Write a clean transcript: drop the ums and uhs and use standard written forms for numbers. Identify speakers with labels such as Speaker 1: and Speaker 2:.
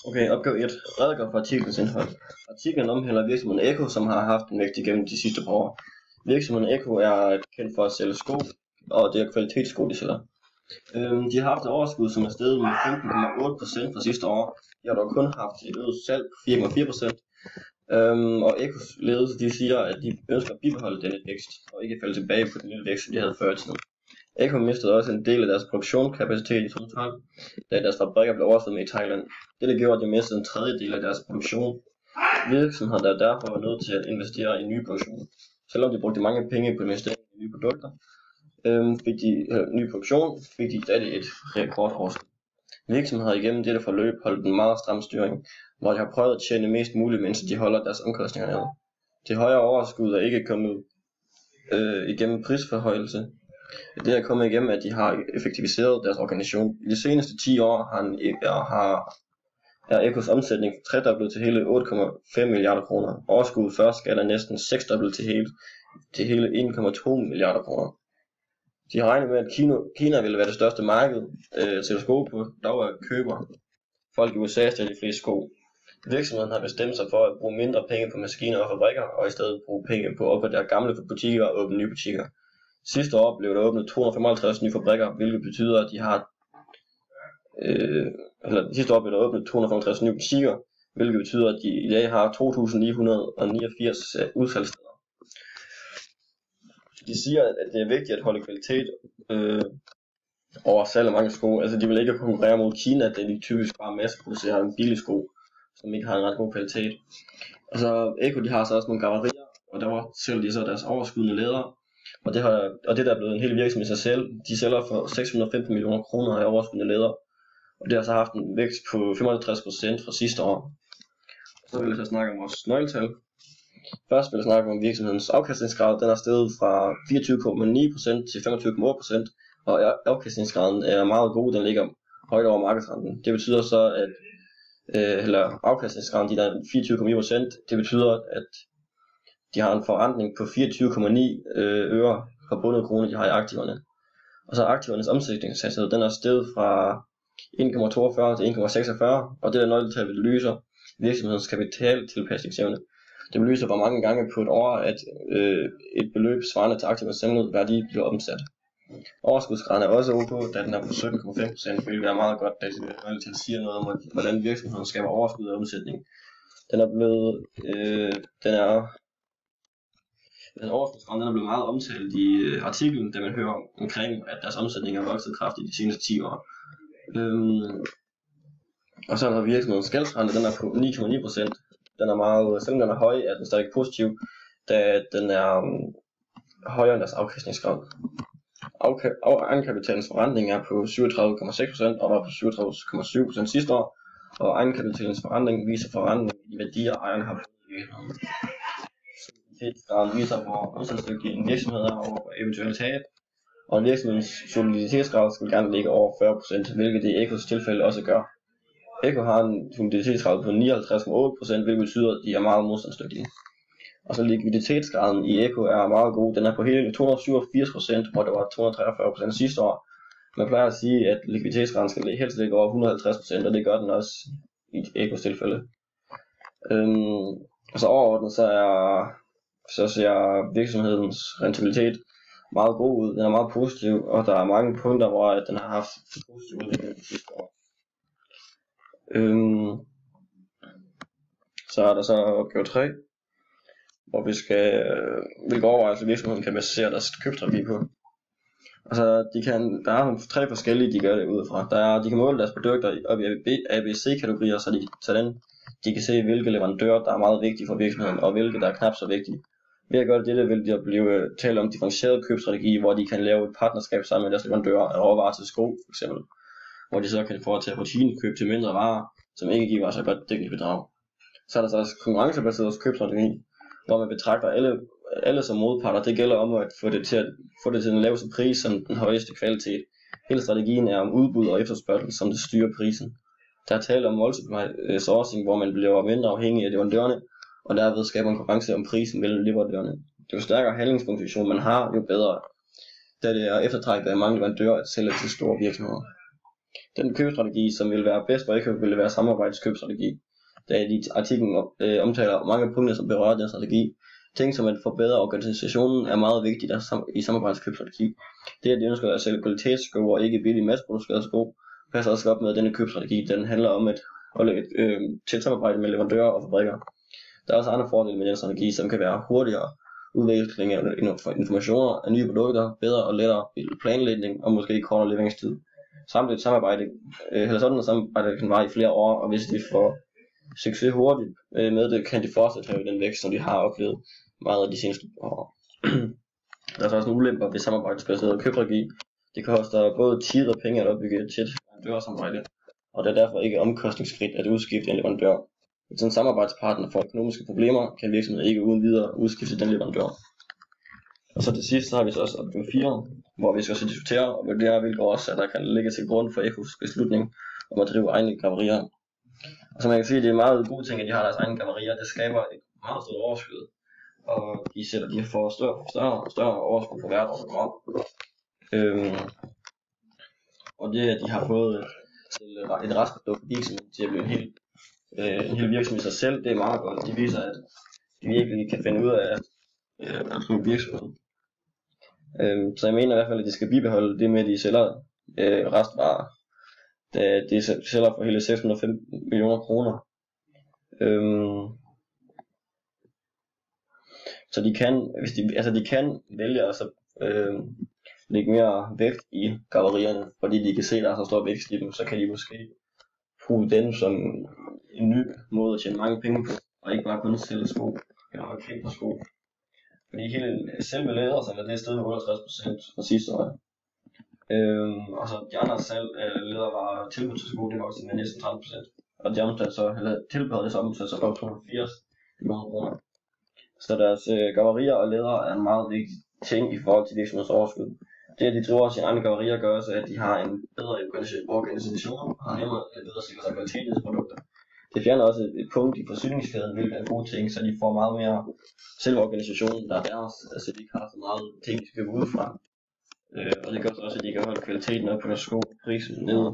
Speaker 1: Okay, opgave 1. Redegør for artiklens indhold. Artiklen omhandler virksomheden Eko, som har haft en vækst igennem de sidste par år. Virksomheden Eko er kendt for at sælge sko, og det er kvalitetssko, de sælger. De har haft et overskud, som er steget med 15,8% fra sidste år. De har dog kun haft et øget salg på 4,4%. Og Ekos ledelse de siger, at de ønsker at bibeholde denne vækst, og ikke falde tilbage på den lille vækst, som de havde før i tiden. Eko mistede også en del af deres produktionskapacitet i 2012, da deres fabrikker blev oversvømmet med i Thailand. Dette gjorde, at de mistede en tredjedel af deres produktion. Virksomheden er derfor var nødt til at investere i ny produktion. Selvom de brugte mange penge på investering i nye produkter, ny produktion, fik de stadig et rekordoverskud. Virksomheden har igennem dette forløb holdt en meget stram styring, hvor de har prøvet at tjene mest muligt, mens de holder deres omkostninger nede. Det højere overskud er ikke kommet igennem prisforhøjelse. Det er kommet igennem, at de har effektiviseret deres organisation. I de seneste 10 år er Ekos omsætning tredoblet til hele 8,5 milliarder kroner. Overskuddet før skat er næsten seksdoblet til hele 1,2 milliarder kroner. De har regnet med, at Kina ville være det største marked til sko på, dog er køber folk i USA stadig de fleste sko. Virksomheden har bestemt sig for at bruge mindre penge på maskiner og fabrikker, og i stedet bruge penge på at opgradere gamle butikker og åbne nye butikker. Sidste år blev der åbnet 255 nye fabrikker, hvilket betyder, at sidste år blev der åbnet 255 nye butikker, hvilket betyder, at de i dag har 2.989 udsalgssteder. De siger, at det er vigtigt at holde kvalitet over salg af mange sko. Altså de vil ikke konkurrere mod Kina, da de typisk bare masseproducerer en billig sko, som ikke har en ret god kvalitet. Altså Eko de har så også nogle garverier, og der sælger de så deres overskydende læder. Og det der er blevet en hel virksomhed i sig selv. De sælger for 615 millioner kroner af overskydende læder. Og det har så haft en vækst på 55% fra sidste år. Så vil jeg så snakke om vores nøgletal. Først vil jeg snakke om virksomhedens afkastningsgrad. Den er steget fra 24,9% til 25,8%. Og afkastningsgraden er meget god. Den ligger højt over markedsrenten. Det betyder så, at afkastningsgraden, de der 24,9%, det betyder, at de har en forrentning på 24,9 øre per bundet krone, de har i aktiverne. Og så aktivernes omsætningshastighed, den er steget fra 1,42 til 1,46, og det der nøgletal belyser virksomhedens kapitaltilpasningsevne. Det belyser, hvor mange gange på et år, at et beløb svarende til aktivernes samlede værdi bliver omsat. Overskudsgraden er også ok, da den er på 17,5%, hvilket er meget godt, da det nøgletal siger noget om, hvordan virksomheden skaber overskud og omsætning. Den overskudsgrad er blevet meget omtalt i artiklen, da man hører omkring, at deres omsætning er vokset kraftigt de seneste 10 år. Og så har virksomhedens gældsrente, den er på 9,9%. Den er meget, selvom den er høj, er den stadig positiv, da den er højere end deres afkastningsgrad. Egenkapitalens forrentning er på 37,6% og var på 37,7% sidste år, og egenkapitalens forrentning viser forrentning i værdier, ejerne har fået i virksomheden. Soliditetsgraden viser, hvor modstandsdygtig en virksomhed er over for eventuelle tab, og en virksomhedens soliditetsgrad skal gerne ligge over 40%, hvilket det i Ekos tilfælde også gør. Eko har en soliditetsgrad på 59,8%, hvilket betyder, at de er meget modstandsdygtige. Og så likviditetsgraden i Eko er meget god. Den er på hele 287%, hvor det var 243% sidste år. Man plejer at sige, at likviditetsgraden skal helst ligge over 150%, og det gør den også i Ekos tilfælde. Og så overordnet så ser virksomhedens rentabilitet meget god ud. Den er meget positiv, og der er mange punkter, hvor den har haft en positiv udvikling de sidste år. Så er der så opgave 3, hvor hvilke overvejelser virksomheden kan basere deres købstrategi på. Altså, der er nogle 3 forskellige, de gør det ud fra. De kan måle deres produkter op i ABC-kategorier, så de kan se, hvilke leverandører, der er meget vigtige for virksomheden, og hvilke, der er knap så vigtige. Ved at gøre dette, vil de blive tale om differentieret købstrategi, hvor de kan lave et partnerskab sammen med deres leverandører af råvarer til sko, for eksempel. Hvor de så kan foretage rutinekøb til mindre varer, som ikke giver så godt dækningsbidrag. Så er der så også konkurrencebaseret købstrategi, hvor man betragter alle som modparter. Det gælder om at få det til den laveste pris som den højeste kvalitet. Hele strategien er om udbud og efterspørgsel, som det styrer prisen. Der er tale om multiple sourcing, hvor man bliver mindre afhængig af leverandørerne, og derved skaber en konkurrence om prisen mellem leverandørerne. Jo stærkere handlingsposition man har, jo bedre, da det er eftertrækket af mange leverandører at sælge til store virksomheder. Den købstrategi, som vil være bedst for Eko, vil være samarbejdskøbstrategi. Da i artiklen omtaler mange punkter, som berører den strategi. Ting som at forbedre organisationen er meget vigtigt i samarbejdskøbstrategi. Det at de ønsker at sælge kvalitetssko og ikke billige masseproducerede sko, passer også op med denne købstrategi. Den handler om at holde et tæt samarbejde med leverandører og fabrikker. Der er også andre fordele med den strategi, som kan være hurtigere udveksling af informationer af nye produkter, bedre og lettere planlægning og måske kortere leveringstid. Samt et samarbejde, eller sådan et samarbejde kan vare i flere år, og hvis de får succes hurtigt med det, kan de fortsat have den vækst, som de har oplevet meget af de seneste år. Der er så også nogle ulemper ved samarbejdsbaseret købstrategi. Det koster både tid og penge at opbygge et tæt leverandørsamarbejde, og det er derfor ikke omkostningsfrit at udskifte en leverandør. Hvis en samarbejdspartner får økonomiske problemer, kan virksomheden ikke uden videre udskifte den leverandør. Og så til sidst så har vi så også opgave 4, hvor vi skal også diskutere og vurdere, hvilke årsager der kan ligge til grund for Ekos beslutning om at drive egne graverier. Og som man kan sige, det er meget gode ting, at de har deres egne graverier. Det skaber et meget stort overskud, og de får større overskud for hvert år, der går. Og det at de har fået et restprodukt virksomhed til at blive en hel virksomhed i sig selv, det er meget godt. De viser, at de virkelig kan finde ud af at drive virksomhed. Så jeg mener i hvert fald, at de skal bibeholde det med, at de sælger restvarer. Da de sælger for hele 615 millioner kroner. Så de kan vælge at lægge mere vægt i graverierne, fordi de kan se, at der er så stor vækst i dem, så kan de måske bruge dem som en ny måde at tjene mange penge på, og ikke bare kun sælge sko, eller kæmpe sko. Fordi selve læder, så er det stedet 68% fra sidste år. Og så de andre læder var tilbudt til sko, det var også med næsten 30%. Og de omsatte så, eller tilbød det så omsatte så op 280 millioner kroner. Så deres graverier og læder er en meget vigtig ting i forhold til virksomhedens overskud. Det at de driver sine egne graverier gør også, at de har en bedre organisation og har nemmere at bedre sikre sig kvalitetens produkter. Det fjerner også et punkt i forsyningskæden, hvilket er en god ting, så de får meget mere selve organisationen, der er deres, altså de ikke har så meget ting, de skal gå ud fra. Og det gør også, at de kan holde kvaliteten op på deres sko, prisen nede.